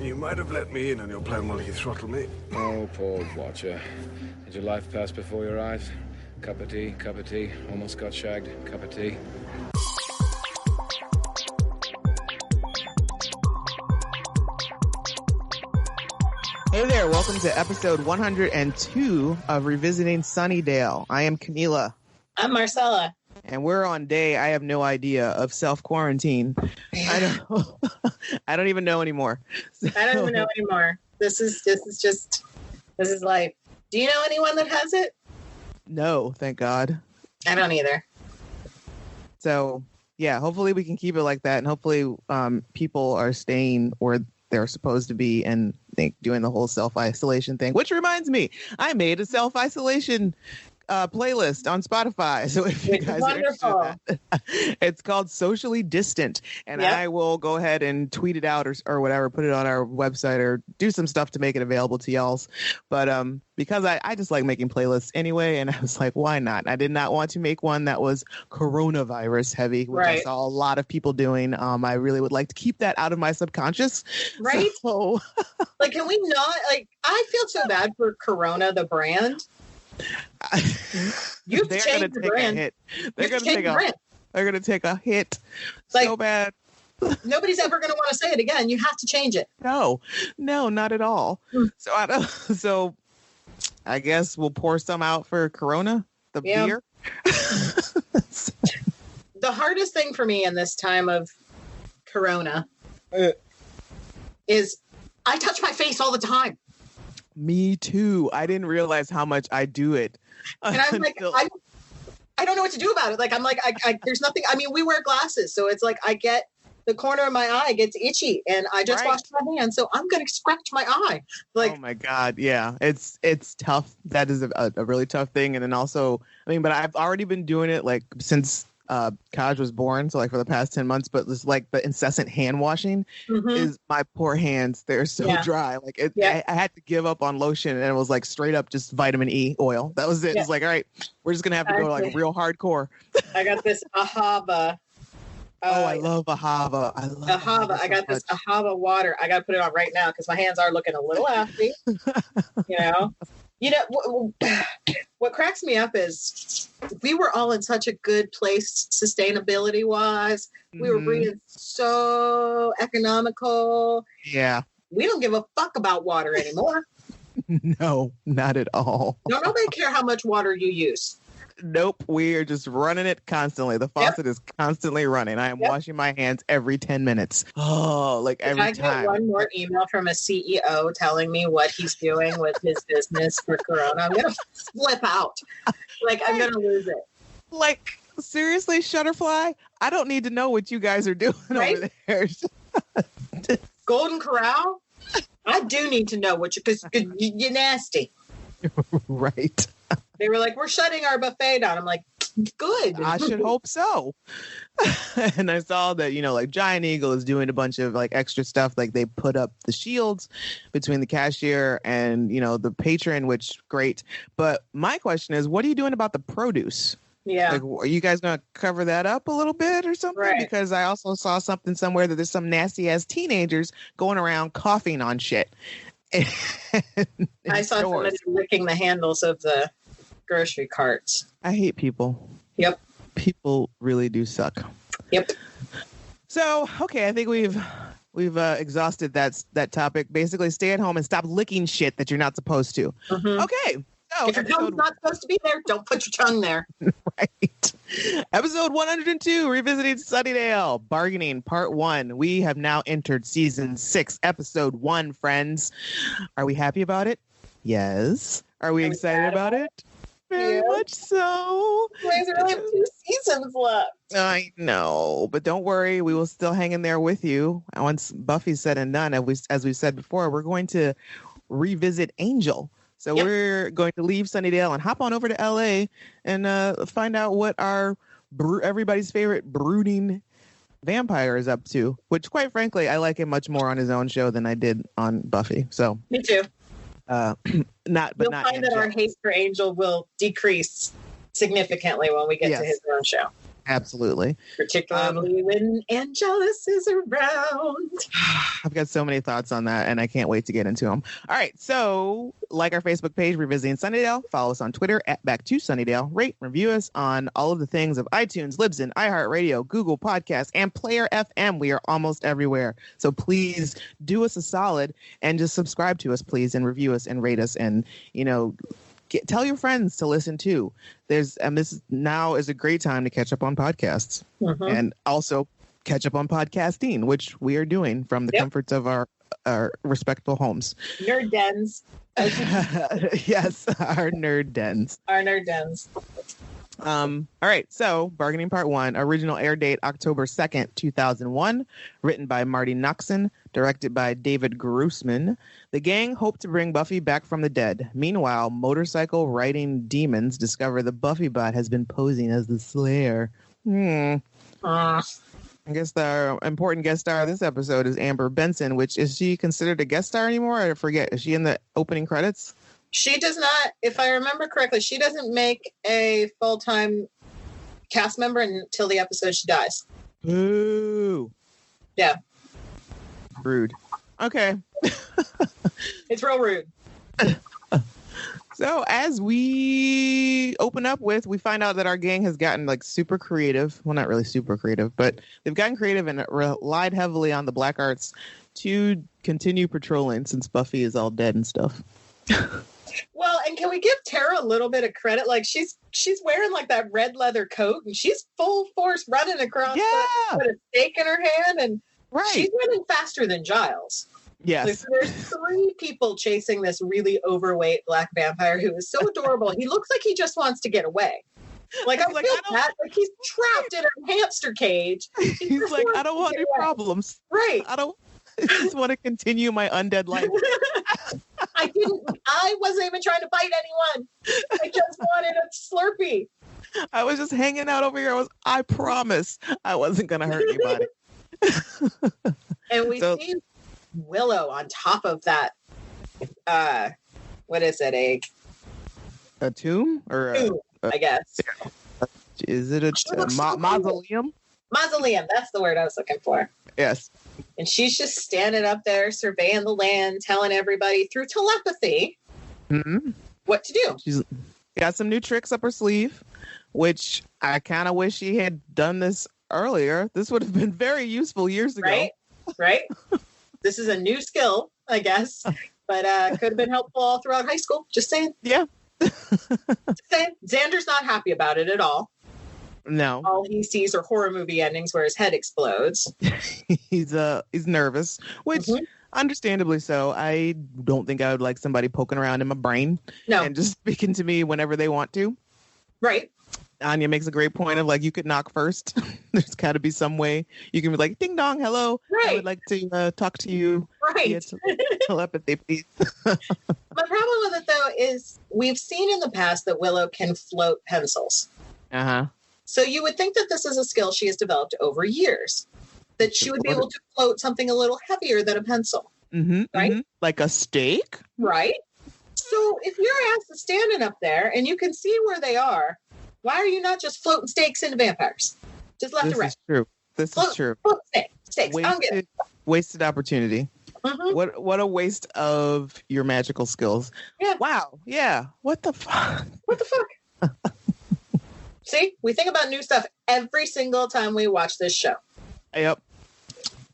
You might have let me in on your plan while he throttled me. Oh, poor Watcher. Did your life pass before your eyes? Cup of tea, almost got shagged, cup of tea. Hey there, welcome to episode 102 of Revisiting Sunnydale. I am Camila. I'm Marcella. And we're on day, I have no idea, of self-quarantine. I don't even know anymore. I don't even know anymore. This is life. Do you know anyone that has it? No, thank God. I don't either. So, yeah, hopefully we can keep it like that. And hopefully people are staying where they're supposed to be and doing the whole self-isolation thing. Which reminds me, I made a self-isolation playlist on Spotify. So if you guys are interested in that, it's called Socially Distant. And I will go ahead and tweet it out or whatever, put it on our website or do some stuff to make it available to y'all's. But because I just like making playlists anyway, and I was like, why not? I did not want to make one that was coronavirus heavy, which I saw a lot of people doing. I really would like to keep that out of my subconscious. Right? So, like, can we not? Like, I feel so bad for Corona, the brand. You they're going to take a hit. They're going to take a hit so bad. Nobody's ever going to want to say it again. You have to change it. No, not at all. So I guess we'll pour some out for Corona, the beer. The hardest thing for me in this time of Corona is I touch my face all the time. Me too. I didn't realize how much I do it. And I'm like, I don't know what to do about it. Like, I'm like, there's nothing. I mean, we wear glasses, so it's like I get the corner of my eye gets itchy, and I just washed my hands, so I'm gonna scratch my eye. Like, oh my God, yeah, it's tough. That is a really tough thing. And then also, I mean, but I've already been doing it like since Kaj was born, so like for the past 10 months, but this like the incessant hand washing is my poor hands. They're so dry. Like I had to give up on lotion, and it was like straight up just vitamin E oil. That was it. It's like, all right, we're just gonna have to go like real hardcore. I got this Ahava. I love Ahava. I love Ahava. I got this Ahava water. I got to put it on right now because my hands are looking a little ashy. You know, what cracks me up is we were all in such a good place sustainability wise. We were being so economical. Yeah. We don't give a fuck about water anymore. No, not at all. Don't nobody care how much water you use. Nope, we are just running it constantly. The faucet is constantly running. I am washing my hands every 10 minutes. Oh, like every time. I get one more email from a CEO telling me what he's doing with his business for Corona, I'm going to flip out. Like, I'm going to lose it. Like, seriously, Shutterfly? I don't need to know what you guys are doing over there. Golden Corral? I do need to know what because you're nasty. Right. They were like, we're shutting our buffet down. I'm like, good. I should hope so. And I saw that, like Giant Eagle is doing a bunch of like extra stuff. Like they put up the shields between the cashier and, the patron, which great. But my question is, what are you doing about the produce? Yeah. Like, are you guys going to cover that up a little bit or something? Right. Because I also saw something somewhere that there's some nasty ass teenagers going around coughing on shit. I saw somebody licking the handles of the grocery carts. I hate people. Yep. People really do suck. Yep. So, okay, I think we've exhausted that topic. Basically, stay at home and stop licking shit that you're not supposed to. Okay. So, if your tongue's not supposed to be there, don't put your tongue there. Right. Episode 102, Revisiting Sunnydale, Bargaining, Part 1. We have now entered Season 6, Episode 1, friends. Are we happy about it? Yes. Are we excited about it? Very much so. We only have 2 seasons left. I know, but don't worry. We will still hang in there with you. Once Buffy's said and done, as we said before, we're going to revisit Angel. So we're going to leave Sunnydale and hop on over to LA and find out what our everybody's favorite brooding vampire is up to, which quite frankly, I like him much more on his own show than I did on Buffy. So me too. You'll find that our hate for Angel will decrease significantly when we get to his own show. Absolutely. Particularly when Angelus is around. I've got so many thoughts on that, and I can't wait to get into them. All right, so like our Facebook page, Revisiting Sunnydale. Follow us on Twitter at Back2Sunnydale. Rate, review us on all of the things of iTunes, Libsyn, iHeartRadio, Google Podcasts, and Player FM. We are almost everywhere. So please do us a solid and just subscribe to us, please, and review us and rate us, and tell your friends to listen too. This now is a great time to catch up on podcasts and also catch up on podcasting, which we are doing from the comforts of our respectful homes. Nerd dens. Yes, our nerd dens. Our nerd dens. All right, so Bargaining Part 1, original air date October 2nd, 2001, written by Marty Noxon, directed by David Grossman. The gang hope to bring Buffy back from the dead. Meanwhile, motorcycle riding demons discover the Buffybot has been posing as the Slayer. I guess the important guest star of this episode is Amber Benson, which is she considered a guest star anymore? I forget. Is she in the opening credits? She does not, if I remember correctly, she doesn't make a full-time cast member until the episode she dies. Ooh. Yeah. Rude. Okay. It's real rude. So as we open up with, we find out that our gang has gotten like super creative. Well, not really super creative, but they've gotten creative and relied heavily on the black arts to continue patrolling since Buffy is all dead and stuff. Well, and can we give Tara a little bit of credit? Like she's wearing like that red leather coat and she's full force running across with a stake in her hand, and she's running faster than Giles. Yes. Like, there's 3 people chasing this really overweight black vampire who is so adorable. He looks like he just wants to get away. Like I feel bad. Like he's trapped in a hamster cage. He's like, I don't want any problems. Right. I just want to continue my undead life. I wasn't even trying to fight anyone. I just wanted a Slurpee. I was just hanging out over here. I promise I wasn't going to hurt anybody. And we see Willow on top of that. What is it? A tomb? Or I guess. Is it a mausoleum? Mausoleum. That's the word I was looking for. Yes. And she's just standing up there surveying the land, telling everybody through telepathy what to do. She's got some new tricks up her sleeve, which I kind of wish she had done this earlier. This would have been very useful years ago. Right? This is a new skill, I guess, but could have been helpful all throughout high school. Just saying. Yeah. Just saying. Xander's not happy about it at all. No. All he sees are horror movie endings where his head explodes. He's nervous, which understandably so. I don't think I would like somebody poking around in my brain and just speaking to me whenever they want to. Right. Anya makes a great point of like, you could knock first. There's got to be some way you can be like, ding dong, hello. Right. I would like to talk to you. Right. Telepathy, please. My problem with it though is we've seen in the past that Willow can float pencils. So you would think that this is a skill she has developed over years, that she would be able to float something a little heavier than a pencil. Right? Like a stake? Right. So if your ass is standing up there and you can see where they are, why are you not just floating stakes into vampires? Just left and right. This is true. Float stakes. I don't get it. Wasted opportunity. What a waste of your magical skills. Yeah. Wow. Yeah. What the fuck? What the fuck? See, we think about new stuff every single time we watch this show. Yep.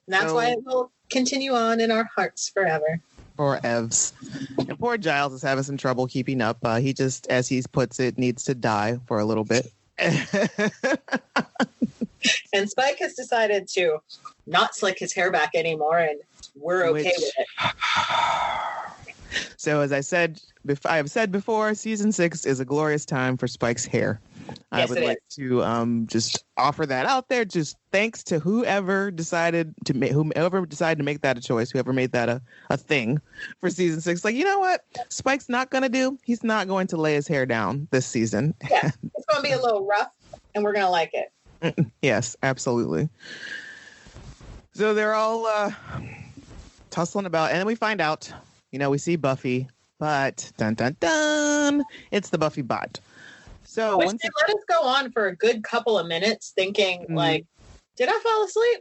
And that's why it will continue on in our hearts forever. Poor Evs. And poor Giles is having some trouble keeping up. He just, as he puts it, needs to die for a little bit. And Spike has decided to not slick his hair back anymore, and we're okay with it. So as I have said before, season 6 is a glorious time for Spike's hair. Yes, I would like to just offer that out there. Just thanks to whoever decided to make that a choice, whoever made that a thing for season 6. Like, you know what? Spike's not going to do. He's not going to lay his hair down this season. Yeah, it's going to be a little rough, and we're going to like it. Yes, absolutely. So they're all tussling about, and then we find out, we see Buffy, but dun dun dun, it's the Buffybot. So Which they let us go on for a good couple of minutes thinking, like, did I fall asleep?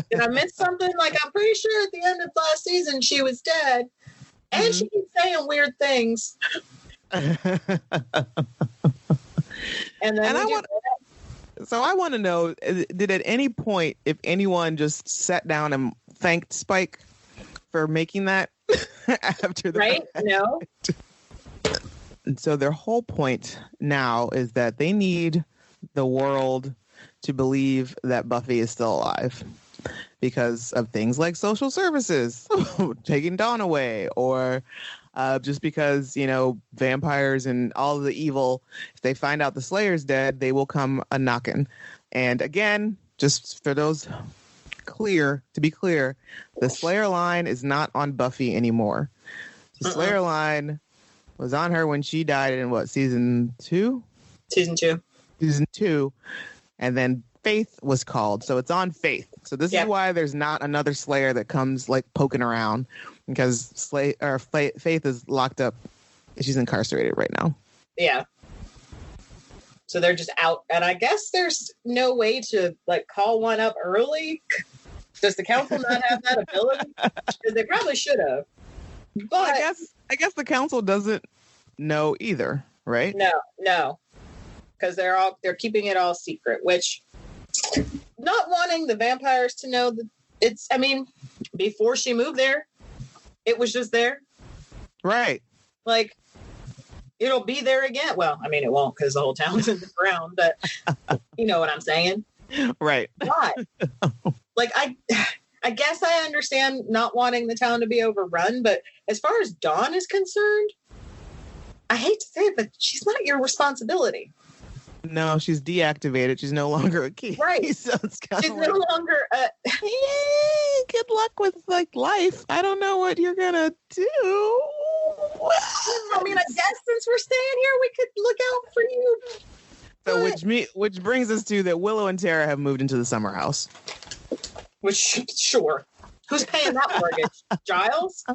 Did I miss something? Like, I'm pretty sure at the end of last season she was dead. And she keeps saying weird things. And then I want to know, did at any point, if anyone just sat down and thanked Spike for making that after the right? No. And so their whole point now is that they need the world to believe that Buffy is still alive because of things like social services taking Dawn away, or just because, vampires and all of the evil, if they find out the Slayer's dead, they will come a-knocking. And again, just for those to be clear, the Slayer line is not on Buffy anymore. The Slayer line was on her when she died in season 2? Season 2. Season 2. And then Faith was called. So it's on Faith. So this is why there's not another Slayer that comes like poking around, because Faith is locked up. She's incarcerated right now. Yeah. So they're just out. And I guess there's no way to like call one up early. Does the council not have that ability? Because they probably should have. But well, I guess the council doesn't know either, right? No. Because they're keeping it all secret, which not wanting the vampires to know that before she moved there, it was just there. Right. Like, it'll be there again. Well, it won't because the whole town's in the ground, but you know what I'm saying? Right. But, like, I guess I understand not wanting the town to be overrun, but as far as Dawn is concerned, I hate to say it, but she's not your responsibility. No, she's deactivated. She's no longer a key. Right. So it's she's no longer good luck with life. I don't know what you're gonna do. I guess since we're staying here, we could look out for you. So which brings us to that Willow and Tara have moved into the summer house. Which, sure. Who's paying that mortgage? Giles?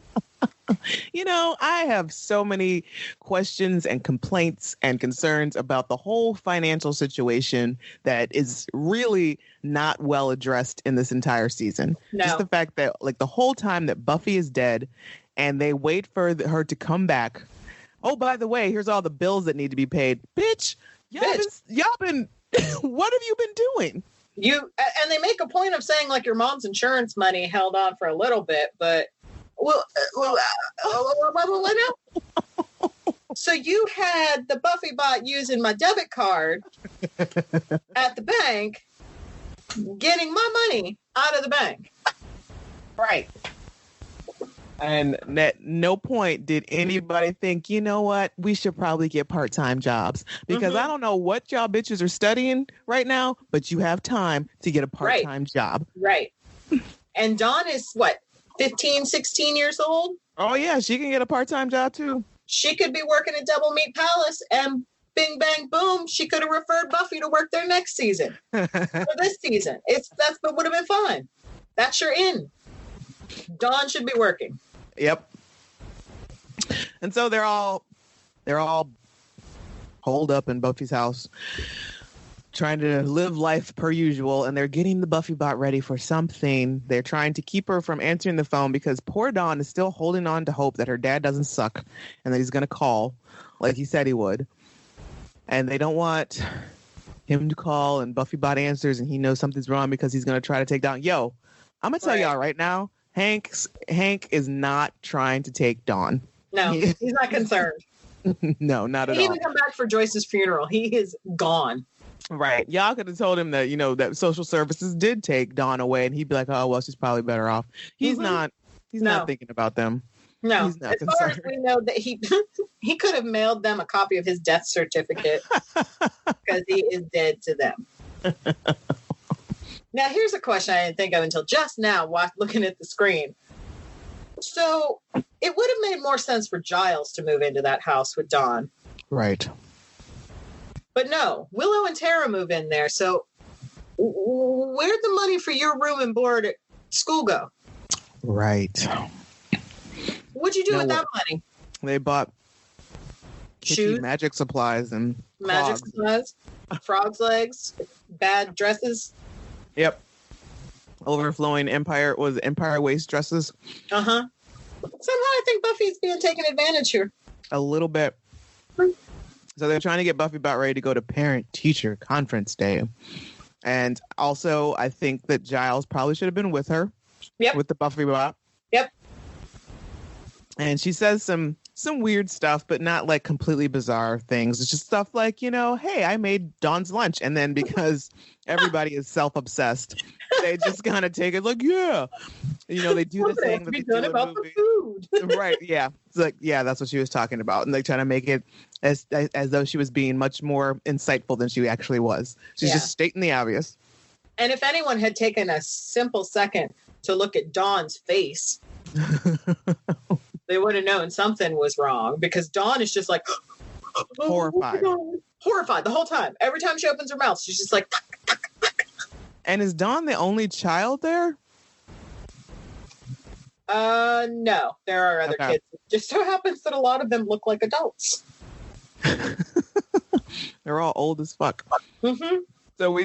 I have so many questions and complaints and concerns about the whole financial situation that is really not well addressed in this entire season. No. Just the fact that the whole time that Buffy is dead and they wait for her to come back. Oh, by the way, here's all the bills that need to be paid. Bitch, y'all been what have you been doing? And they make a point of saying your mom's insurance money held on for a little bit, but so you had the Buffybot using my debit card at the bank, getting my money out of the bank. Right. And at no point did anybody think, you know what, we should probably get part-time jobs. Because I don't know what y'all bitches are studying right now, but you have time to get a part-time job. Right. And Dawn is, 15, 16 years old? Oh, yeah, she can get a part-time job, too. She could be working at Double Meat Palace, and bing, bang, boom, she could have referred Buffy to work there next season. Or this season. That would have been fun. That's your in. Dawn should be working. Yep. And so they're all holed up in Buffy's house, trying to live life per usual, and they're getting the Buffybot ready for something. They're trying to keep her from answering the phone because poor Dawn is still holding on to hope that her dad doesn't suck and that he's going to call like he said he would. And they don't want him to call and Buffybot answers and he knows something's wrong because he's going to try to take down. Yo, I'm going to tell y'all right now, Hank is not trying to take Dawn. No, he's not concerned. No, not at all. He didn't even come back for Joyce's funeral. He is gone. Right. Y'all could have told him that, that social services did take Dawn away and he'd be like, oh, well, she's probably better off. He's not thinking about them. No. He's not as far as we know, that he could have mailed them a copy of his death certificate because he is dead to them. Now, here's a question I didn't think of until just now while looking at the screen. So it would have made more sense for Giles to move into that house with Dawn. Right. But no, Willow and Tara move in there. So where'd the money for your room and board at school go? Right. What'd you do with that money? They bought kitschy shoes, magic supplies, and magic clogs. supplies, frogs' legs, bad dresses. Yep. Overflowing empire waist dresses. Uh-huh. Somehow I think Buffy's being taken advantage here. A little bit. So they're trying to get Buffybot ready to go to parent-teacher conference day. And also, I think that Giles probably should have been with her. Yep. With the Buffybot. Yep. And she says some weird stuff, but not like completely bizarre things. It's just stuff like, hey, I made Dawn's lunch. And then because everybody is self-obsessed, they just kind of take it like, yeah. They do the thing that they do in about movie. the food. Right, yeah. It's like, yeah, that's what she was talking about. And they try to make it as though she was being much more insightful than she actually was. She's just stating the obvious. And if anyone had taken a simple second to look at Dawn's face, they would have known something was wrong, because Dawn is just like horrified. Horrified the whole time. Every time she opens her mouth, she's just like. And is Dawn the only child there? No, there are other kids. It just so happens that a lot of them look like adults. They're all old as fuck. Mm-hmm. So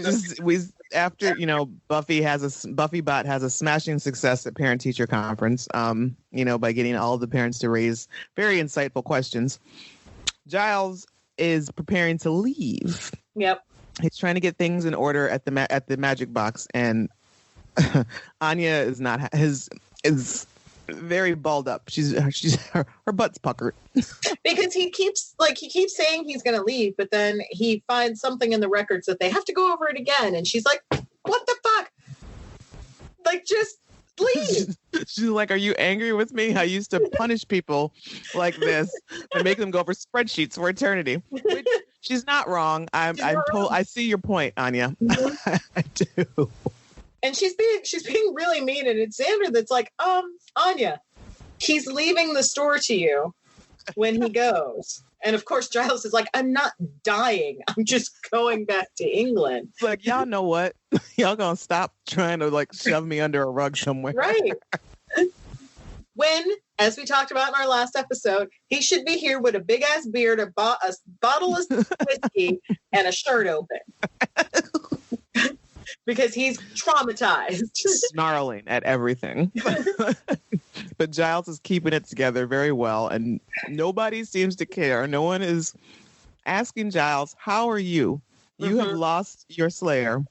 after Buffybot has a smashing success at parent-teacher conference, by getting all of the parents to raise very insightful questions. Giles is preparing to leave. Yep. He's trying to get things in order at the magic box, and Anya is very balled up. Her butt's puckered because he keeps saying he's going to leave, but then he finds something in the records that they have to go over it again, and she's like, "What the fuck? Like, just leave." She's like, "Are you angry with me? I used to punish people like this and make them go over spreadsheets for eternity." Which, she's not wrong. I see your point, Anya. Mm-hmm. I do. And she's being really mean, and it's Xander that's like, Anya, he's leaving the store to you when he goes. And of course, Giles is like, "I'm not dying. I'm just going back to England." It's like, y'all know what? Y'all gonna stop trying to shove me under a rug somewhere. Right. When, as we talked about in our last episode, he should be here with a big ass beard, a bottle of whiskey, and a shirt open. Because he's traumatized. Snarling at everything. But Giles is keeping it together very well, and nobody seems to care. No one is asking Giles, "How are you? You have lost your Slayer.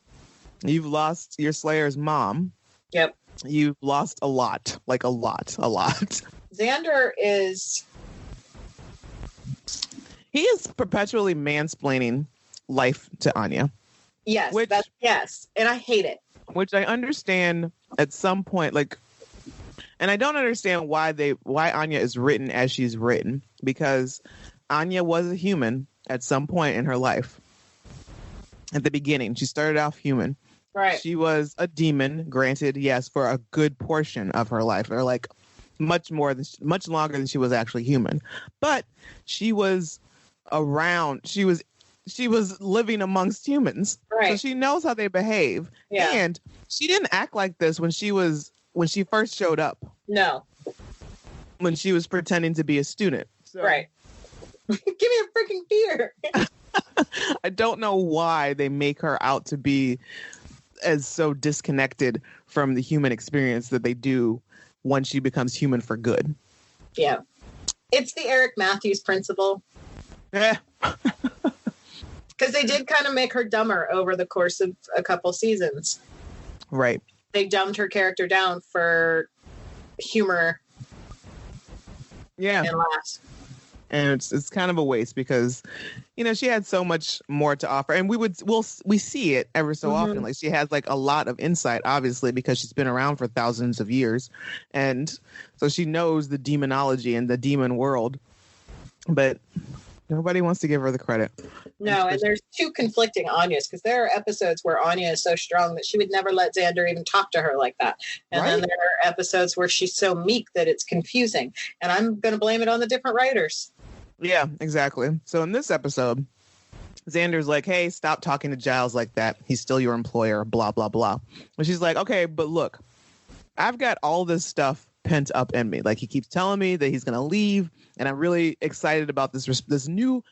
You've lost your Slayer's mom. Yep. You've lost a lot. Like a lot. Xander is... He is perpetually mansplaining life to Anya. Yes, yes, and I hate it. Which I understand at some point, and I don't understand why Anya is written as she's written, because Anya was a human at some point in her life. At the beginning, she started off human. Right. She was a demon, granted, yes, for a good portion of her life, or much longer than she was actually human. But she was around. She was living amongst humans. Right. So she knows how they behave. Yeah. And she didn't act like this when she first showed up. No. When she was pretending to be a student. So, right. Give me a freaking beer. I don't know why they make her out to be as so disconnected from the human experience that they do when she becomes human for good. Yeah. It's the Eric Matthews principle. Yeah. Because they did kind of make her dumber over the course of a couple seasons. Right. They dumbed her character down for humor. Yeah. And laughs. And it's kind of a waste because, she had so much more to offer, and we see it ever so often. Like, she has a lot of insight, obviously, because she's been around for thousands of years, and so she knows the demonology and the demon world. But nobody wants to give her the credit. No, and there's two conflicting Anyas, because there are episodes where Anya is so strong that she would never let Xander even talk to her like that. And then there are episodes where she's so meek that it's confusing. And I'm going to blame it on the different writers. Yeah, exactly. So in this episode, Xander's like, "Hey, stop talking to Giles like that. He's still your employer, blah, blah, blah." And she's like, "Okay, but look, I've got all this stuff pent up in me. Like, he keeps telling me that he's going to leave, and I'm really excited about this new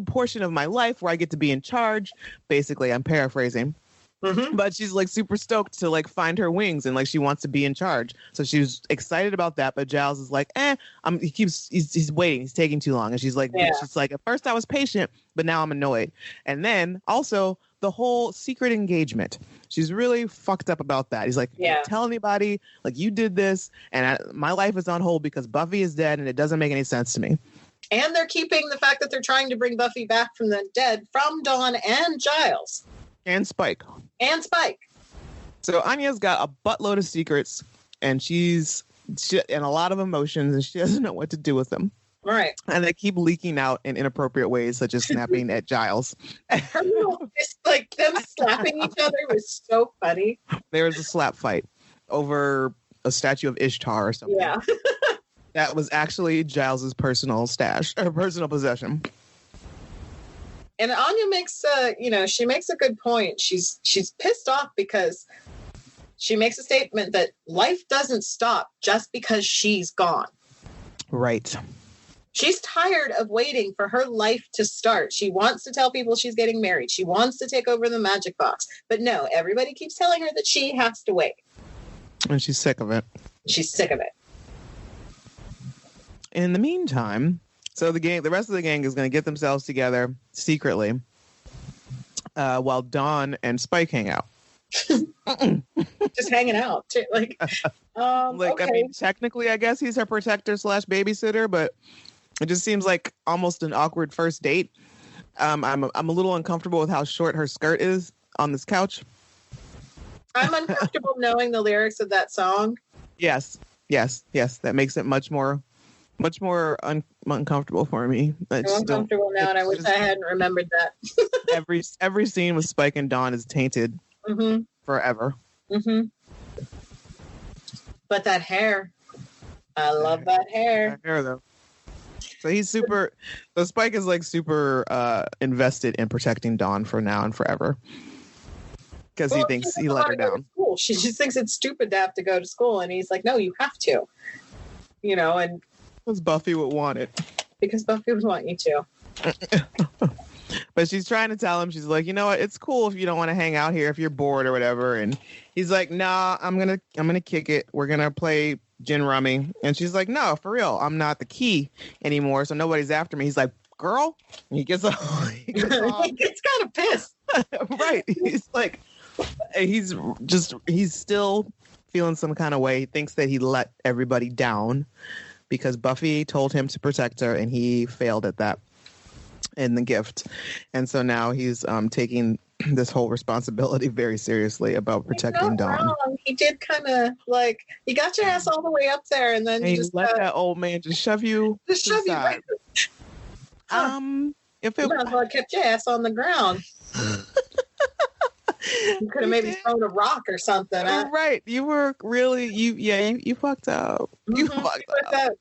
portion of my life where I get to be in charge. Basically, I'm paraphrasing. Mm-hmm. But she's like super stoked to like find her wings, and like she wants to be in charge. So she's excited about that. But Giles is like, he's waiting. He's taking too long. And she's like, at first I was patient, but now I'm annoyed. And then also the whole secret engagement. She's really fucked up about that. He's like, don't tell anybody, like, you did this, and my life is on hold because Buffy is dead, and it doesn't make any sense to me. And they're keeping the fact that they're trying to bring Buffy back from the dead from Dawn and Giles. And Spike. So Anya's got a buttload of secrets, and she's and a lot of emotions, and she doesn't know what to do with them. Right. And they keep leaking out in inappropriate ways, such as snapping at Giles. It's like them slapping each other was so funny. There was a slap fight over a statue of Ishtar or something. Yeah. That was actually Giles's personal stash or personal possession. And Anya makes she makes a good point. She's pissed off because she makes a statement that life doesn't stop just because she's gone. Right. She's tired of waiting for her life to start. She wants to tell people she's getting married. She wants to take over the magic box. But no, everybody keeps telling her that she has to wait. And she's sick of it. In the meantime, so the rest of the gang is going to get themselves together secretly while Dawn and Spike hang out. Just hanging out. Okay. I mean, technically, I guess he's her protector / babysitter, but it just seems like almost an awkward first date. I'm a little uncomfortable with how short her skirt is on this couch. I'm uncomfortable knowing the lyrics of that song. Yes. That makes it much more uncomfortable for me. I'm uncomfortable now, and I wish I hadn't remembered that. every scene with Spike and Dawn is tainted forever. Mm-hmm. But that hair, I love that hair. That hair, though. So Spike is like super invested in protecting Dawn for now and forever. Because he thinks he let her down. She just thinks it's stupid to have to go to school, and he's like, no, you have to. And because Buffy would want it. Because Buffy would want you to. But she's trying to tell him, she's like, you know what, it's cool if you don't want to hang out here, if you're bored or whatever. And he's like, nah, I'm gonna kick it. We're gonna play gin rummy. And she's like, no, for real, I'm not the key anymore, so nobody's after me. He's like, girl. And he gets off. He gets kind of pissed. Right. He's like, he's still feeling some kind of way. He thinks that he let everybody down because Buffy told him to protect her, and he failed at that in the gift. And so now he's taking this whole responsibility very seriously about protecting Dawn. Wrong. He did kind of like, you got your ass all the way up there, and then you just let that old man just shove you to the side. If it you might as well kept your ass on the ground. You could have maybe thrown a rock or something. Huh? Right. You were really, you fucked up. You fucked up.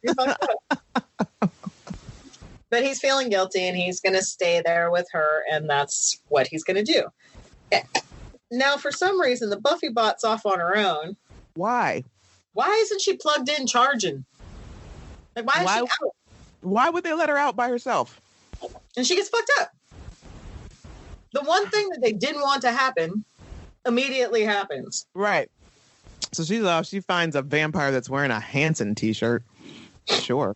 But he's feeling guilty, and he's going to stay there with her, and that's what he's going to do. Now, for some reason, the Buffybot's off on her own. Why? Why isn't she plugged in charging? Like, why is she out? Why would they let her out by herself? And she gets fucked up. The one thing that they didn't want to happen immediately happens. Right. So she's off. She finds a vampire that's wearing a Hanson t-shirt. Sure.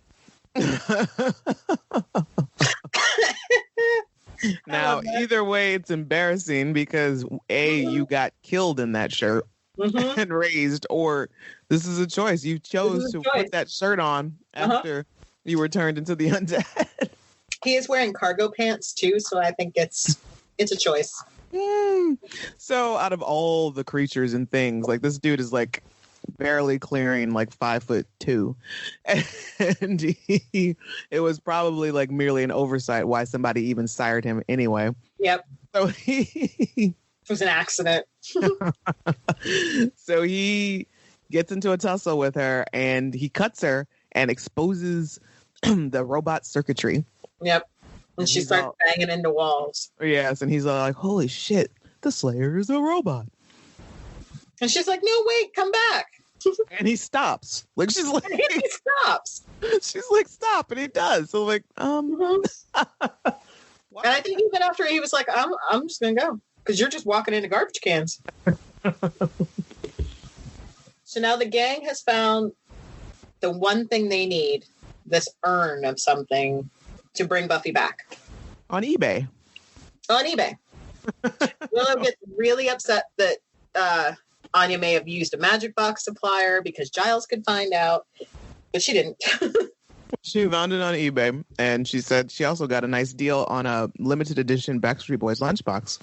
Now, either way, it's embarrassing because you got killed in that shirt and raised, or this is a choice. You chose to put that shirt on after you were turned into the undead. He is wearing cargo pants too, so I think it's a choice. So out of all the creatures and things, like, this dude is like barely clearing like 5'2", and it was probably like merely an oversight why somebody even sired him anyway. Yep. So it was an accident. So he gets into a tussle with her, and he cuts her and exposes the robot circuitry. Yep. And she starts banging into walls. Yes, and he's like, holy shit, the Slayer is a robot. And she's like, no, wait, come back. And he stops. Like she's like He stops. she's like, stop, and he does. So like, And I think even after he was like, I'm just gonna go because you're just walking into garbage cans. So now the gang has found the one thing they need, this urn of something to bring Buffy back. On eBay. Willow gets really upset that Anya may have used a magic box supplier because Giles could find out, but she didn't. She found it on eBay, and she said she also got a nice deal on a limited edition Backstreet Boys lunchbox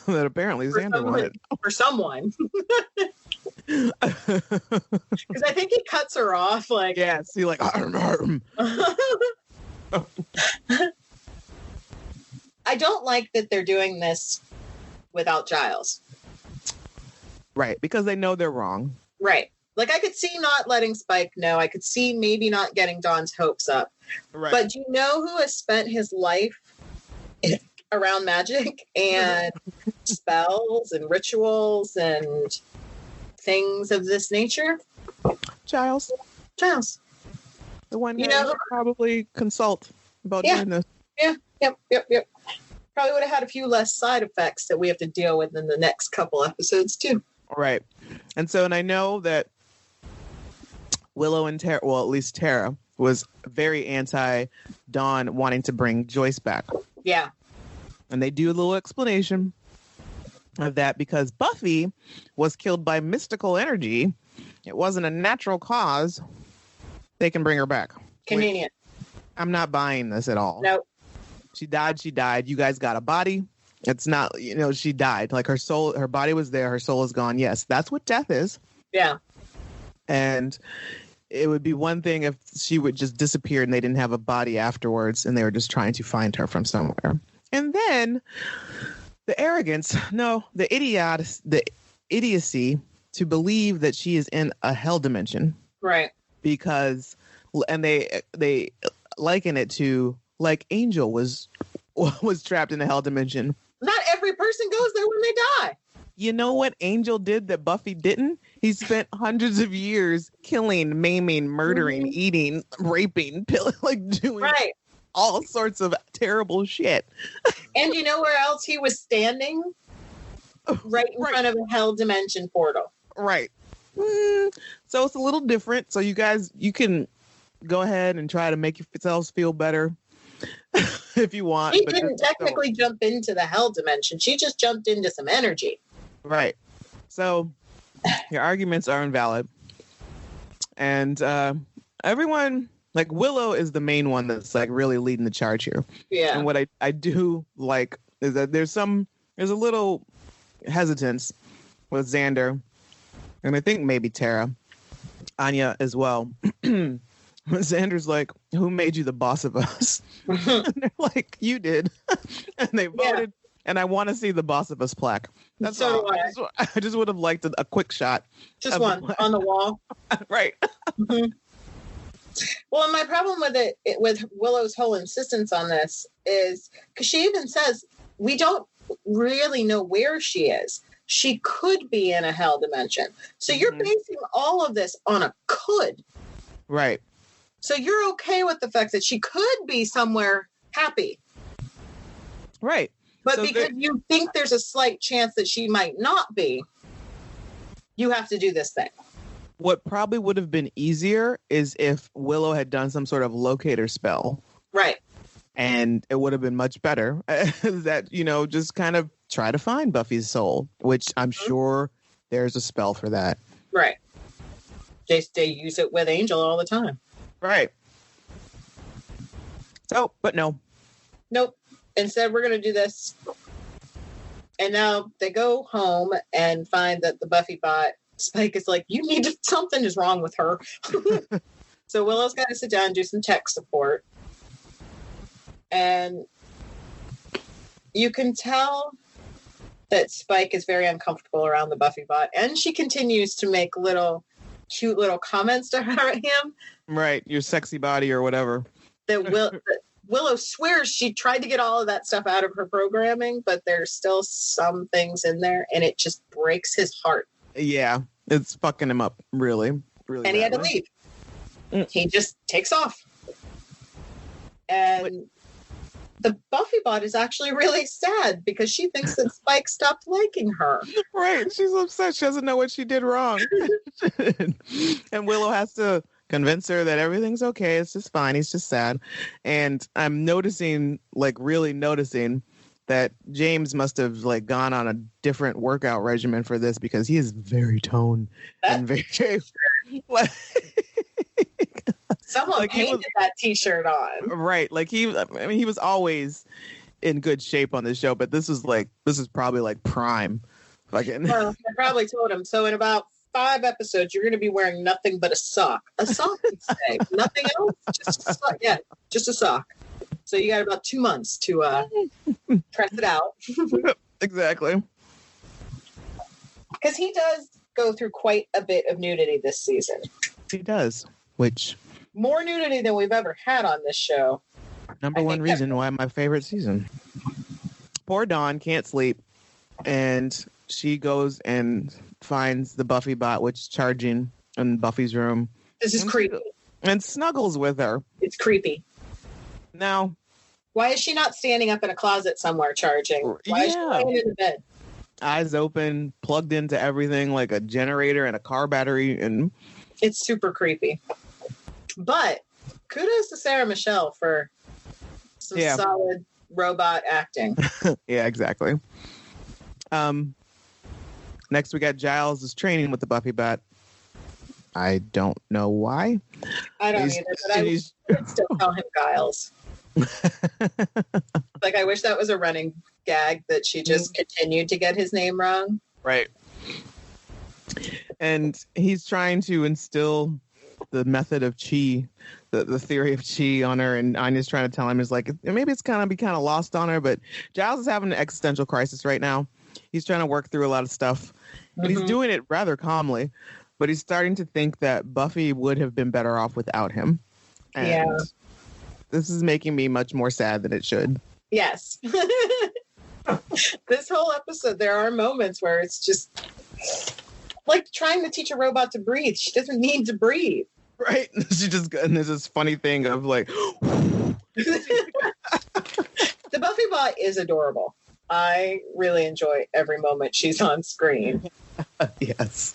that apparently Xander wanted. For someone. Because I think he cuts her off. Like, yeah, see, like, I don't like that they're doing this without Giles. Right, because they know they're wrong. Right. Like, I could see not letting Spike know. I could see maybe not getting Dawn's hopes up. Right. But do you know who has spent his life around magic and spells and rituals and things of this nature? Giles. The one guy should probably consult about doing this. Yeah. Yep. Probably would have had a few less side effects that we have to deal with in the next couple episodes, too. Right. And I know that Willow and Tara, well, at least Tara, was very anti Dawn wanting to bring Joyce back. Yeah. And they do a little explanation of that because Buffy was killed by mystical energy. It wasn't a natural cause. They can bring her back. Convenient. I'm not buying this at all. Nope. She died. You guys got a body. It's not, she died. Like her body was there. Her soul is gone. Yes, that's what death is. Yeah. And it would be one thing if she would just disappear and they didn't have a body afterwards and they were just trying to find her from somewhere. And then the arrogance, the idiocy to believe that she is in a hell dimension. Right. Because, and they liken it to like Angel was trapped in a hell dimension. Not every person goes there when they die. You know what Angel did that Buffy didn't? He spent hundreds of years killing, maiming, murdering, eating, raping, doing all sorts of terrible shit. And you know where else he was standing? Right in front of a hell dimension portal. Right. So it's a little different. So you guys, you can go ahead and try to make yourselves feel better if you want. She didn't technically jump into the hell dimension. She just jumped into some energy. Right. So your arguments are invalid. And everyone, like Willow is the main one that's like really leading the charge here. Yeah. And what I do like is that there's a little hesitance with Xander. And I think maybe Tara, Anya as well. Xander's like, who made you the boss of us? And they're like, you did. And they voted. And I want to see the boss of us plaque. That's so all. I just would have liked a quick shot. Just one on the wall. Right. Mm-hmm. Well, and my problem with Willow's whole insistence on this is because she even says we don't really know where she is. She could be in a hell dimension. So you're basing all of this on a could. Right. So you're okay with the fact that she could be somewhere happy. Right. But so because you think there's a slight chance that she might not be, you have to do this thing. What probably would have been easier is if Willow had done some sort of locator spell. Right. And it would have been much better that, just kind of try to find Buffy's soul, which I'm sure there's a spell for that. Right. They use it with Angel all the time. Right. So, but no. Nope. Instead, we're going to do this. And now they go home and find that the Buffybot, Spike is like, something is wrong with her. So Willow's got to sit down and do some tech support. And you can tell that Spike is very uncomfortable around the Buffybot. And she continues to make cute little comments to him. Right. Your sexy body or whatever. That Willow swears she tried to get all of that stuff out of her programming, but there's still some things in there, and it just breaks his heart. Yeah. It's fucking him up, really, really. And he had to leave. He just takes off. And the Buffybot is actually really sad because she thinks that Spike stopped liking her. Right. She's upset. She doesn't know what she did wrong. And Willow has to convince her that everything's okay. It's just fine. He's just sad. And I'm noticing, really noticing that James must have gone on a different workout regimen for this because he is very toned and very Someone painted that T-shirt on. Right. He was always in good shape on this show, but this is probably prime. Well, I probably told him, so in about 5 episodes, you're going to be wearing nothing but a sock. A sock, you'd say. Nothing else? Just a sock. Yeah, just a sock. So you got about 2 months to press it out. Exactly. Because he does go through quite a bit of nudity this season. He does, which... More nudity than we've ever had on this show. Number one reason why my favorite season. Poor Dawn can't sleep, and she goes and finds the Buffybot, which is charging in Buffy's room. This is creepy. And snuggles with her. It's creepy. Now, why is she not standing up in a closet somewhere charging? Why is she laying in the bed? Eyes open, plugged into everything like a generator and a car battery, and it's super creepy. But kudos to Sarah Michelle for some solid robot acting. Yeah, exactly. Next, we got Giles is training with the Buffybot. I don't know why. I don't either, but I would still call him Giles. I wish that was a running gag that she just continued to get his name wrong. Right. And he's trying to instill the method of chi, the theory of chi on her, and Anya's trying to tell him maybe it's kind of lost on her, but Giles is having an existential crisis right now. He's trying to work through a lot of stuff, and he's doing it rather calmly, but he's starting to think that Buffy would have been better off without him. And this is making me much more sad than it should. Yes. This whole episode, there are moments where it's just like trying to teach a robot to breathe. She doesn't need to breathe. Right. She just, and there's this funny thing of The Buffybot is adorable. I really enjoy every moment she's on screen. Yes.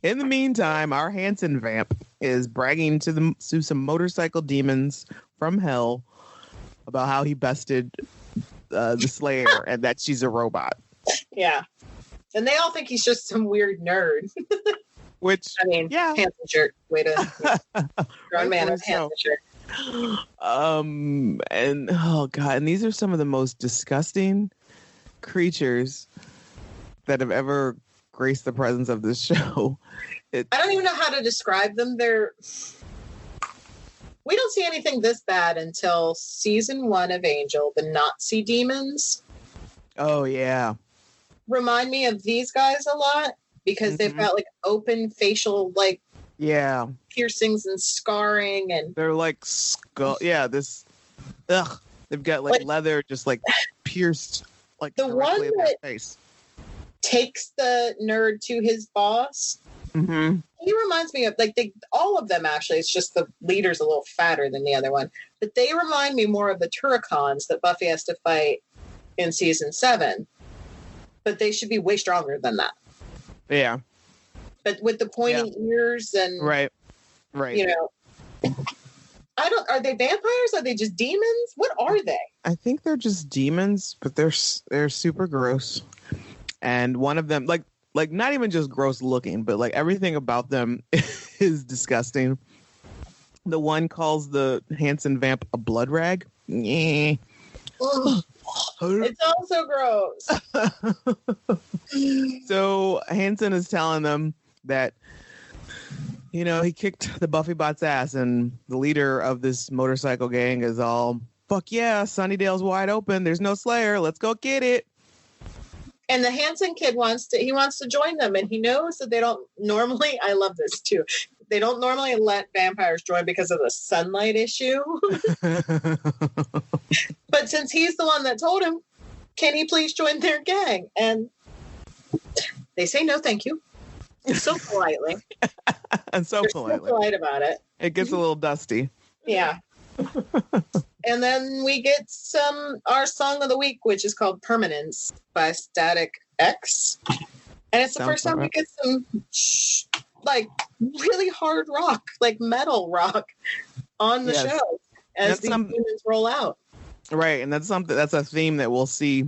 In the meantime, our Hanson vamp is bragging to some motorcycle demons from hell about how he bested the Slayer and that she's a robot. Yeah. And they all think he's just some weird nerd. Which, Hanson shirt. Way to grown man with Hanson shirt. And oh god, and these are some of the most disgusting creatures that have ever graced the presence of this show. I don't even know how to describe them. We don't see anything this bad until season 1 of Angel, the Nazi demons. Oh yeah. Remind me of these guys a lot because they've got open facial piercings and scarring, and they're like skull. Yeah, they've got leather just pierced the one in that their face. Takes the nerd to his boss. Mm-hmm. He reminds me of all of them actually. It's just the leader's a little fatter than the other one, but they remind me more of the Turricons that Buffy has to fight in season 7. But they should be way stronger than that. Yeah. But with the pointy ears and right. Are they vampires? Are they just demons? What are they? I think they're just demons, but they're super gross. And one of them, not even just gross looking, but everything about them is disgusting. The one calls the Hanson vamp a blood rag. Yeah. It's also gross. So Hanson is telling them that, he kicked the Buffybot's ass, and the leader of this motorcycle gang is all, fuck yeah, Sunnydale's wide open. There's no Slayer. Let's go get it. And the Hanson kid wants to join them, and he knows that they don't normally, I love this too, they don't normally let vampires join because of the sunlight issue. But since he's the one that told him, can he please join their gang? And they say no, thank you. So politely. And so They're politely. so polite about it. It gets a little dusty. Yeah. And then we get our song of the week, which is called Permanence by Static X. And it's the Sounds first time we right. get some like really hard rock, like metal rock on the Yes. show as That's these some- demons roll out. Right, and that's a theme that we'll see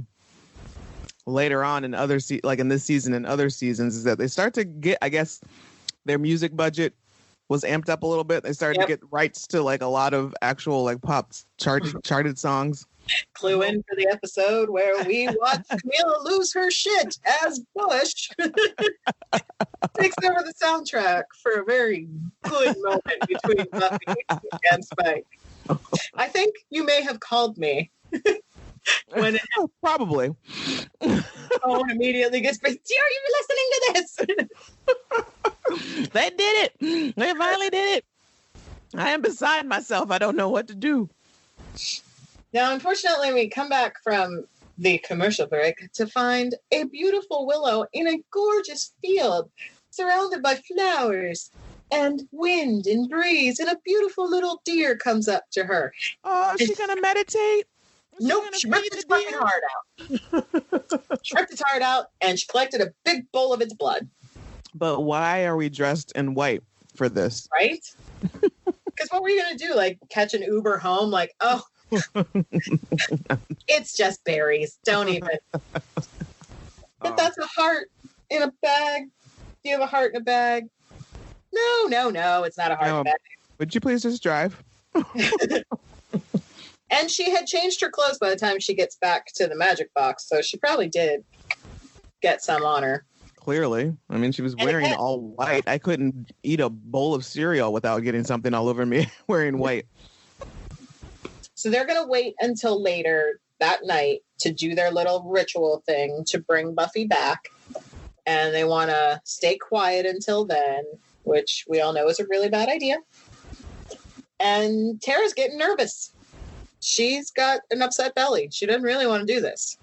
later on in other like in this season and other seasons, is that they start to get, I guess, their music budget was amped up a little bit. They started to get rights to like a lot of actual like pop charted songs. Clue in for the episode where we watch Camila lose her shit as Bush takes over the soundtrack for a very good moment between Buffy and Spike. I think you may have called me when it Probably. phone immediately gets, are you listening to this? They did it. They finally did it. I am beside myself. I don't know what to do. Now, unfortunately, we come back from the commercial break to find a beautiful Willow in a gorgeous field surrounded by flowers and wind and breeze, and a beautiful little deer comes up to her. Oh, is she going to meditate? Nope, she ripped its fucking heart out. She ripped its heart out, and she collected a big bowl of its blood. But why are we dressed in white for this? Right? Because what were you going to do? Like, catch an Uber home? Like, oh, it's just berries. Don't even. But that's a heart in a bag. Do you have a heart in a bag? No. It's not a heart in a bag. Would you please just drive? And she had changed her clothes by the time she gets back to the magic box, so she probably did get some on her. Clearly. I mean, she was And wearing again- all white. I couldn't eat a bowl of cereal without getting something all over me wearing white. So they're going to wait until later that night to do their little ritual thing to bring Buffy back. And they want to stay quiet until then, which we all know is a really bad idea. And Tara's getting nervous. She's got an upset belly. She doesn't really want to do this.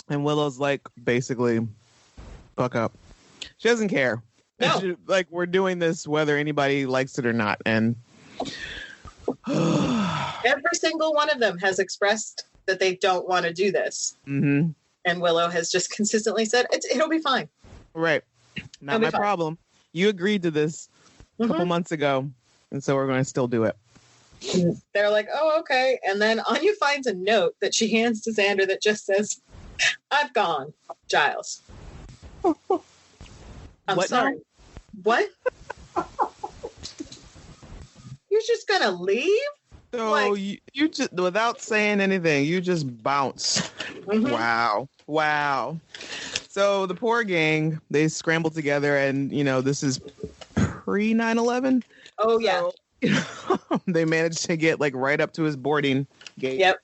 And Willow's like, basically, fuck up. She doesn't care. No. She, like, we're doing this whether anybody likes it or not. And Every single one of them has expressed that they don't want to do this. Mm-hmm. And Willow has just consistently said, it'll be fine. Right. Not It'll be my fine. problem. You agreed to this a couple months ago, and so we're going to still do it. They're like, oh, okay. And then Anya finds a note that she hands to Xander that just says, I've gone, Giles. I'm What sorry. now? What? You're just going to leave? So Like- you just, without saying anything, you just bounce. Mhm. Wow. So the poor gang, they scramble together, and, you know, this is pre 9/11. Oh, yeah. So, they managed to get like right up to his boarding gate. Yep.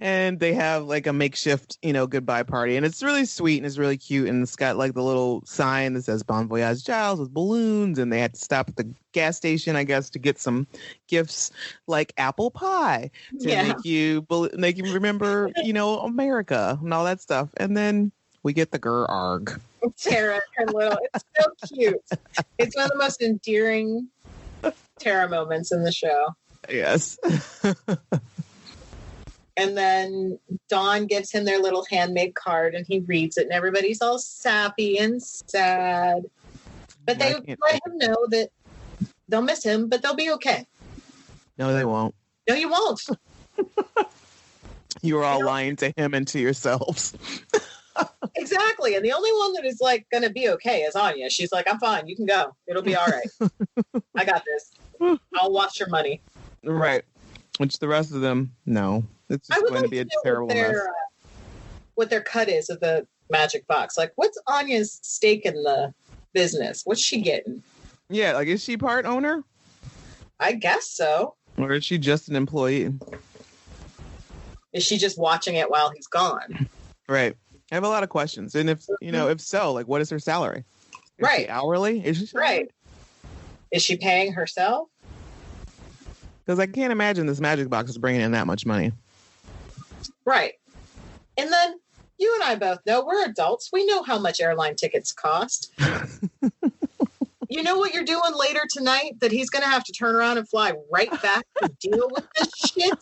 And they have like a makeshift, you know, goodbye party. And it's really sweet and it's really cute. And it's got like the little sign that says Bon Voyage Giles with balloons. And they had to stop at the gas station, I guess, to get some gifts like apple pie to Yeah. make you remember, you know, America and all that stuff. And then we get the arg. Tara and Little. It's so cute. It's one of the most endearing Tara moments in the show. Yes. And then Dawn gives him their little handmade card and he reads it and everybody's all sappy and sad. But they I can't- let him know that they'll miss him, but they'll be okay. No, they won't. No, you won't. You are all You know- lying to him and to yourselves. Exactly. And the only one that is like going to be okay is Anya. She's like, I'm fine. You can go. It'll be all right. I got this. I'll watch your money. Right. Which the rest of them, no. It's I just would going to like be a to know terrible mess. what their cut is of the magic box. Like, what's Anya's stake in the business? What's she getting? Yeah, like, is she part owner? I guess so. Or is she just an employee? Is she just watching it while he's gone? Right. I have a lot of questions. And if, you know, if so, like, what is her salary? Is Right. she hourly? Is she salaried? Right. Is she paying herself? Because I can't imagine this magic box is bringing in that much money. Right. And then you and I both know we're adults. We know how much airline tickets cost. You know what you're doing later tonight that he's going to have to turn around and fly right back to deal with this shit?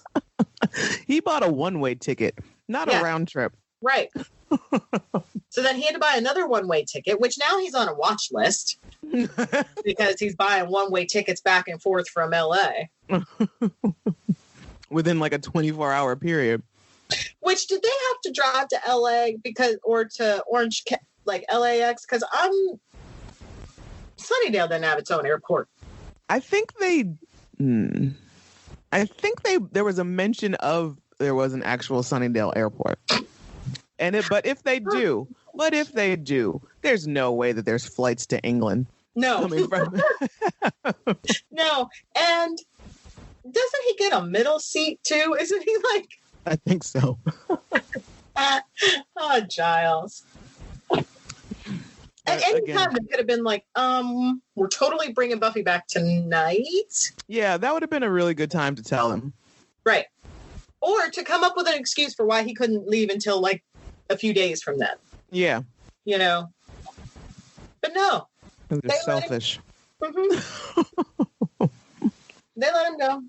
He bought a one-way ticket, not a round trip. Right. So then he had to buy another one-way ticket, which now he's on a watch list because he's buying one-way tickets back and forth from LA. Within like a 24-hour period. Which, did they have to drive to LA or to LAX? Because Sunnydale didn't have its own airport. I think there was a mention of there was an actual Sunnydale airport. But if they do, there's no way that there's flights to England. No. Coming from No. And doesn't he get a middle seat too? Isn't he like? I think so. Oh, Giles. At any time, it could have been like, we're totally bringing Buffy back tonight. Yeah, that would have been a really good time to tell him. Right. Or to come up with an excuse for why he couldn't leave until like a few days from then. Yeah. You know? But no. They're selfish. Mm-hmm. They let him go.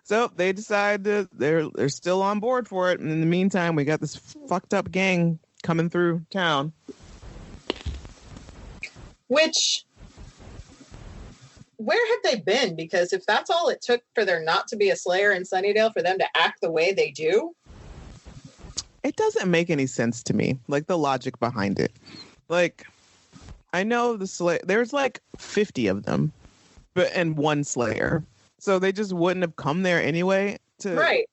So they decide that they're still on board for it. And in the meantime, we got this fucked up gang coming through town. Which, where have they been? Because if that's all it took for there not to be a Slayer in Sunnydale, for them to act the way they do, it doesn't make any sense to me. Like the logic behind it. Like, I know the Slayer, there's like 50 of them, and one Slayer. So they just wouldn't have come there anyway. Right.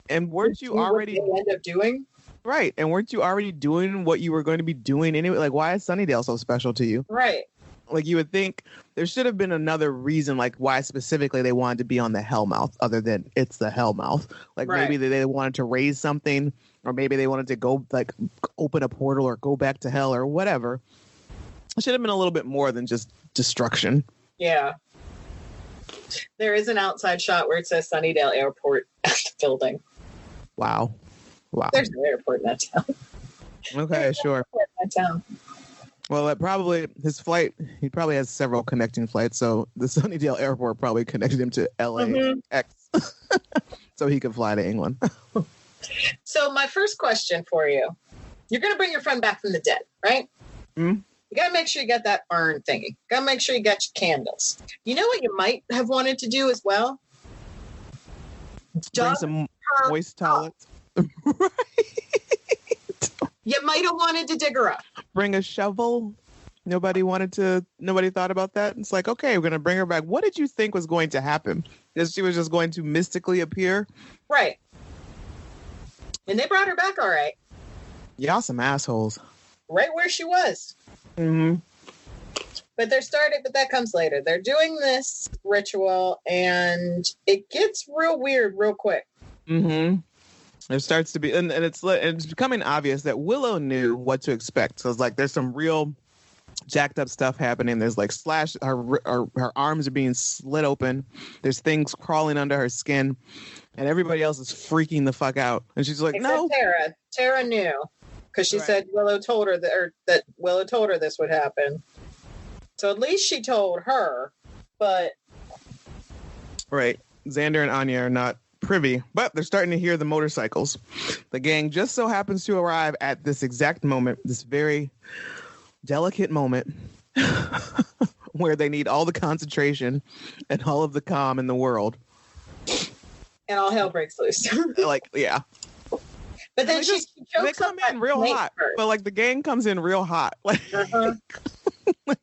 And weren't you already end up doing? Right. And weren't you already doing what you were going to be doing anyway? Like, why is Sunnydale so special to you? Right. Like, you would think there should have been another reason, like, why specifically they wanted to be on the Hellmouth, other than it's the Hellmouth. Like, maybe they wanted to raise something, or maybe they wanted to go, like, open a portal or go back to hell or whatever. It should have been a little bit more than just destruction. Yeah. There is an outside shot where it says Sunnydale Airport at the building. Wow. There's no airport in that town. Okay, sure. In that town. Well, his flight, he probably has several connecting flights, so the Sunnydale Airport probably connected him to LAX so he could fly to England. So my first question for you, you're going to bring your friend back from the dead, right? Mm-hmm. You got to make sure you got that urn thingy. Got to make sure you got your candles. You know what you might have wanted to do as well? Bring some moist towelettes. Right. You might have wanted to dig her up. Bring a shovel. Nobody thought about that. It's like, okay, we're going to bring her back. What did you think was going to happen? That she was just going to mystically appear? Right. And they brought her back all right. Y'all some assholes. Right where she was. Mm-hmm. But that comes later. They're doing this ritual, and it gets real weird real quick. Mm-hmm. There starts to be, and it's becoming obvious that Willow knew what to expect. So it's like there's some real jacked up stuff happening. There's like her arms are being slit open. There's things crawling under her skin, and everybody else is freaking the fuck out. And she's like, except "No." Tara knew because she said Willow told her that Willow told her this would happen. So at least she told her, but right, Xander and Anya are not privy, but they're starting to hear the motorcycles. The gang just so happens to arrive at this exact moment, this very delicate moment where they need all the concentration and all of the calm in the world. And all hell breaks loose. Like, yeah. But then they come in real hot. But like the gang comes in real hot. Like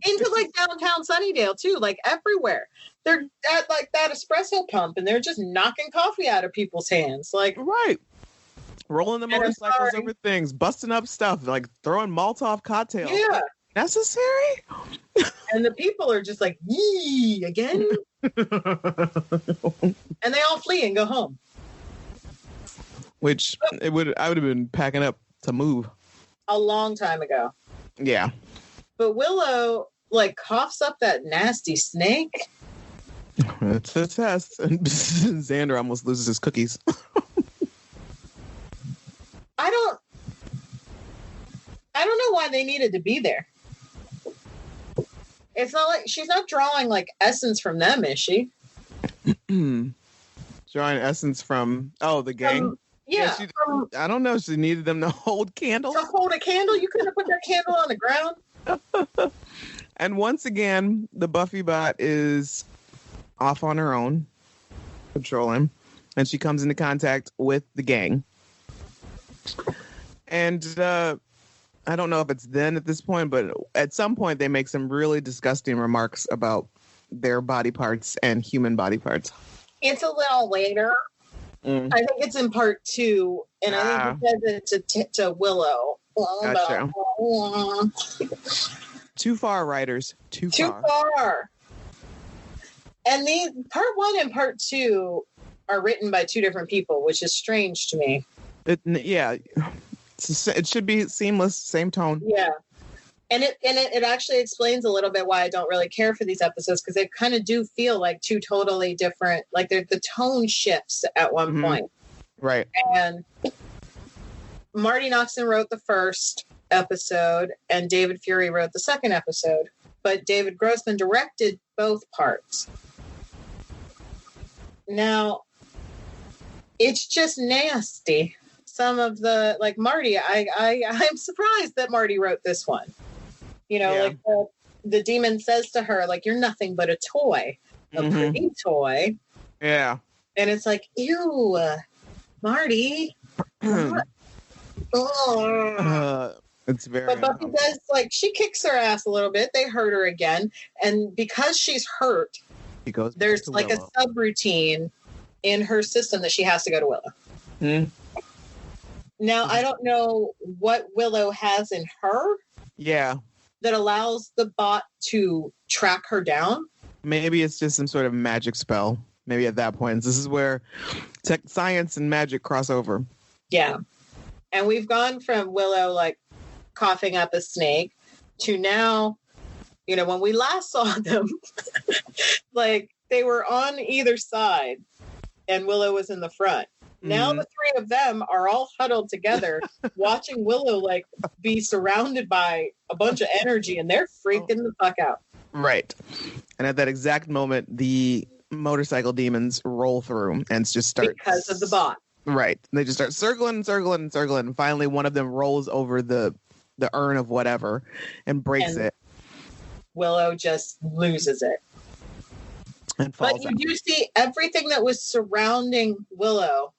into like downtown Sunnydale too, like everywhere. They're at like that espresso pump and they're just knocking coffee out of people's hands. Like right. Rolling the motorcycles over things, busting up stuff, like throwing Molotov cocktails. Yeah. Like, necessary? And the people are just like, yee, again? And they all flee and go home. Which I would have been packing up to move. A long time ago. Yeah. But Willow like coughs up that nasty snake. It's a test. And Xander almost loses his cookies. I don't know why they needed to be there. It's not like she's not drawing like essence from them, is she? Drawing essence from the gang. Yeah. I don't know. She needed them to hold candles. To hold a candle? You couldn't have put that candle on the ground. And once again, the Buffybot is off on her own, patrolling, and she comes into contact with the gang. And I don't know if it's then at this point, but at some point they make some really disgusting remarks about their body parts and human body parts. It's a little later. I think it's in part 2, and I think it says it to Willow. Gotcha. Too far, writers. Too far. And the part 1 and part 2 are written by 2 different people, which is strange to me. It should be seamless, same tone. Yeah. And it actually explains a little bit why I don't really care for these episodes, because they kind of do feel like 2 totally different, like the tone shifts at one point. Right. And Marty Noxon wrote the first episode and David Fury wrote the second episode, but David Grossman directed both parts. Now, it's just nasty. Some of the, like Marty, I'm surprised that Marty wrote this one. Like the demon says to her, like, you're nothing but a toy, a pretty toy. Yeah. And it's like, ew, Marty. It's very. But Buffy does, like, she kicks her ass a little bit. They hurt her again. And because she's hurt, there's like Willow. A subroutine in her system that she has to go to Willow. Now, I don't know what Willow has in her. Yeah. That allows the bot to track her down. Maybe it's just some sort of magic spell. Maybe at that point. This is where science and magic cross over. Yeah. And we've gone from Willow, like, coughing up a snake to now, when we last saw them, like, they were on either side and Willow was in the front. Now the 3 of them are all huddled together watching Willow, like, be surrounded by a bunch of energy, and they're freaking the fuck out. Right. And at that exact moment, the motorcycle demons roll through and just start... Because of the bot. Right. They just start circling. And finally, one of them rolls over the urn of whatever and breaks it. Willow just loses it. And falls But you do see everything that was surrounding Willow,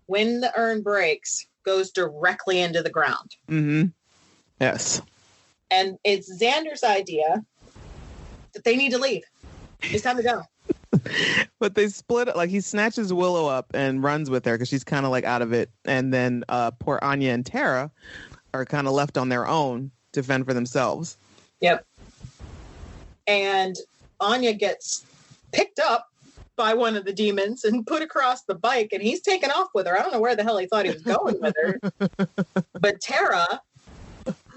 when the urn breaks, goes directly into the ground. Yes. And it's Xander's idea that they need to leave. It's time to go. But they split it. Like, he snatches Willow up and runs with her because she's kind of like out of it. And then poor Anya and Tara are kind of left on their own to fend for themselves. Yep. And Anya gets picked up by one of the demons and put across the bike, and he's taken off with her. I don't know where the hell he thought he was going with her. But Tara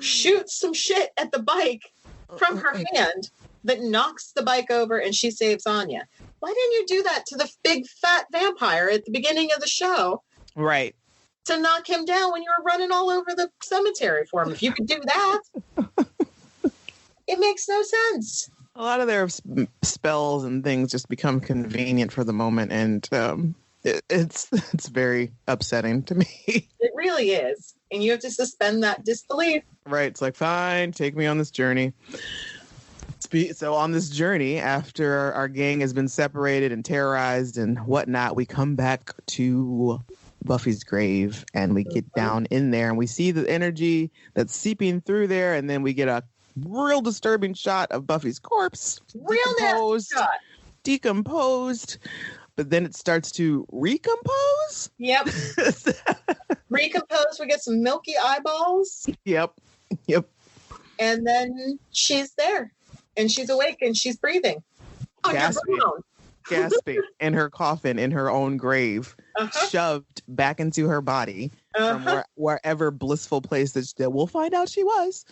shoots some shit at the bike from her hand that knocks the bike over, and she saves Anya. Why didn't you do that to the big fat vampire at the beginning of the show? Right. To knock him down when you were running all over the cemetery for him. If you could do that, it makes no sense. A lot of their spells and things just become convenient for the moment, and it's very upsetting to me. It really is. And you have to suspend that disbelief. Right. It's like, fine, take me on this journey. So on this journey, after our gang has been separated and terrorized and whatnot, we come back to Buffy's grave, and we get down in there, and we see the energy that's seeping through there, and then we get a real disturbing shot of Buffy's corpse. Decomposed. But then it starts to recompose. Yep. Recompose. We get some milky eyeballs. Yep. And then she's there. And she's awake and she's breathing. Gasping in her coffin, in her own grave, shoved back into her body from wherever blissful place that we'll find out she was.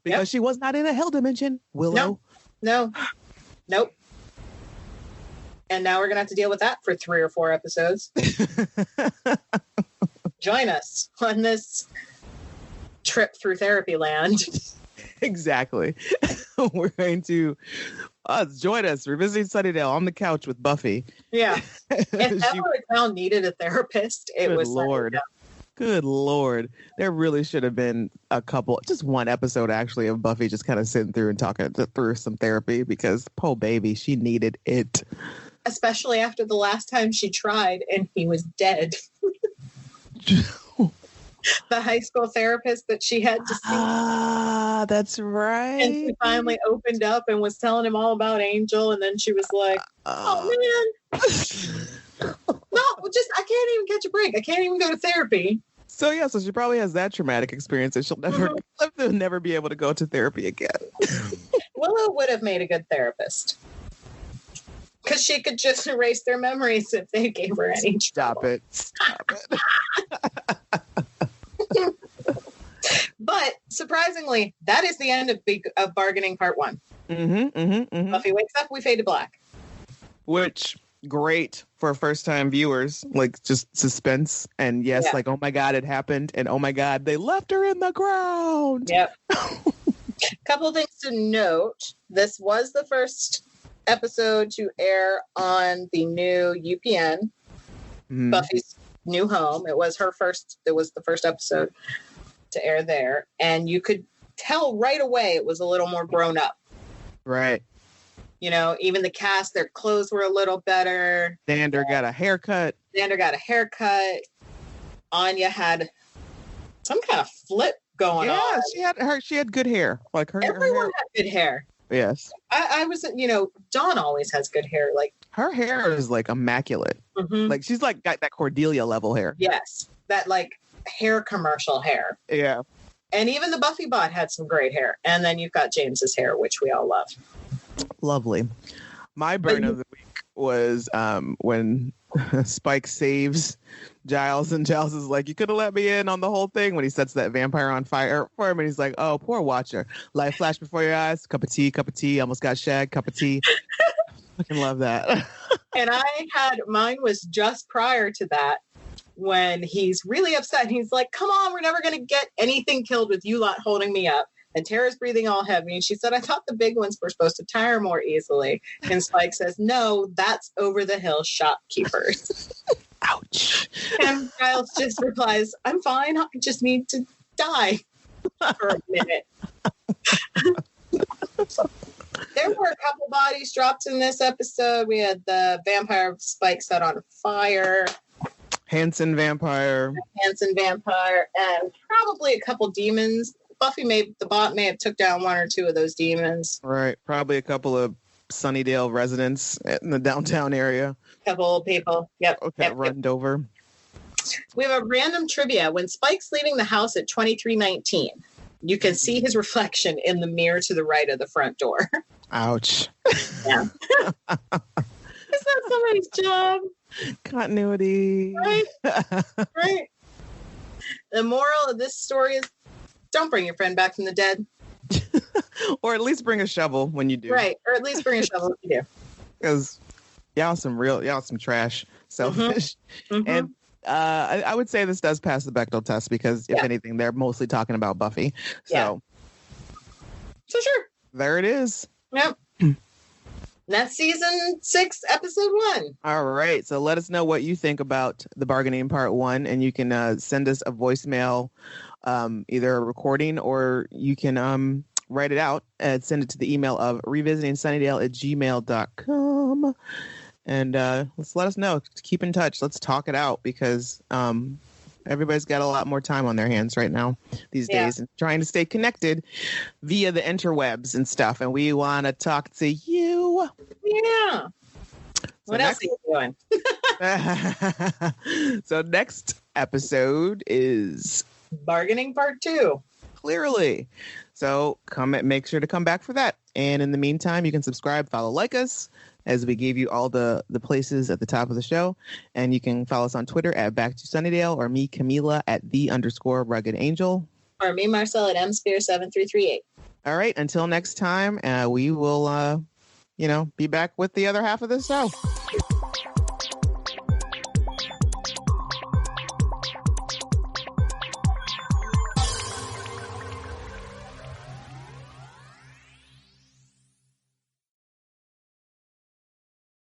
Because she was not in a hell dimension, Willow. No. Nope. And now we're going to have to deal with that for 3 or 4 episodes. Join us on this trip through therapy land. Exactly. We're going to join us revisiting Sunnydale on the couch with Buffy. Yeah. If ever a town needed a therapist, it was Lord. Sunnydale. Good Lord. There really should have been just one episode actually of Buffy just kind of sitting through and talking through some therapy, because poor baby, she needed it. Especially after the last time she tried and he was dead. The high school therapist that she had to see. Ah, that's right. And she finally opened up and was telling him all about Angel. And then she was like, oh, man. No, I can't even catch a break. I can't even go to therapy. So she probably has that traumatic experience that she'll never be able to go to therapy again. Willow would have made a good therapist. Because she could just erase their memories if they gave her any trouble. Stop it. But surprisingly, that is the end of bargaining part 1. Buffy wakes up, we fade to black. Which, great for first-time viewers, like just suspense. And yes, like, oh my God, it happened. And oh my God, they left her in the ground. Yep. Couple things to note. This was the first episode to air on the new UPN, Buffy's new home. It was the first episode to air there, and you could tell right away it was a little more grown up. Right. Even the cast, their clothes were a little better. Xander got a haircut. Anya had some kind of flip going on. Yeah, she had good hair. Like everyone had good hair. Yes. I was, Dawn always has good hair. Like her hair is like immaculate. Like she's like got that Cordelia level hair. Yes. That like hair commercial hair. Yeah. And even the Buffybot had some great hair. And then you've got James's hair, which we all love. Lovely. My burn of the week was when Spike saves Giles, and Giles is like, you could have let me in on the whole thing, when he sets that vampire on fire for him, and he's like, oh, poor Watcher. Light flash before your eyes. Cup of tea, almost got shagged, cup of tea. Fucking love that. And mine was just prior to that, when he's really upset. He's like, come on, we're never going to get anything killed with you lot holding me up. And Tara's breathing all heavy. And she said, I thought the big ones were supposed to tire more easily. And Spike says, no, that's over the hill shopkeepers. Ouch. And Giles just replies, I'm fine. I just need to die for a minute. There were a couple bodies dropped in this episode. We had the vampire Spike set on fire. Hanson vampire, and probably a couple demons. The bot may have took down one or two of those demons. Right. Probably a couple of Sunnydale residents in the downtown area. Couple of people. Yep. Okay, runned over. We have a random trivia. When Spike's leaving the house at 2319, you can see his reflection in the mirror to the right of the front door. Ouch. Yeah. It's not somebody's job. Continuity. Right. Right. The moral of this story is, don't bring your friend back from the dead. Or at least bring a shovel when you do. Right. Or at least bring a shovel when you do. Because y'all some trash, selfish. And I would say this does pass the Bechdel test, because if anything, they're mostly talking about Buffy. So sure. There it is. Yep. That's season 6, episode 1. All right. So let us know what you think about the bargaining part 1, and you can send us a voicemail, either a recording, or you can write it out and send it to the email of revisitingsunnydale@gmail.com. And let's let us know. Keep in touch. Let's talk it out, because everybody's got a lot more time on their hands right now these days, and trying to stay connected via the interwebs and stuff. And we want to talk to you. Yeah. What else are you doing? So next episode is bargaining part 2. Clearly. So make sure to come back for that. And in the meantime, you can subscribe, follow, like us, as we gave you all the places at the top of the show. And you can follow us on Twitter at Back to Sunnydale, or me, Camila, at _Rugged Angel. Or me, Marcel, at msphere7338. All right. Until next time, we will, be back with the other half of the show.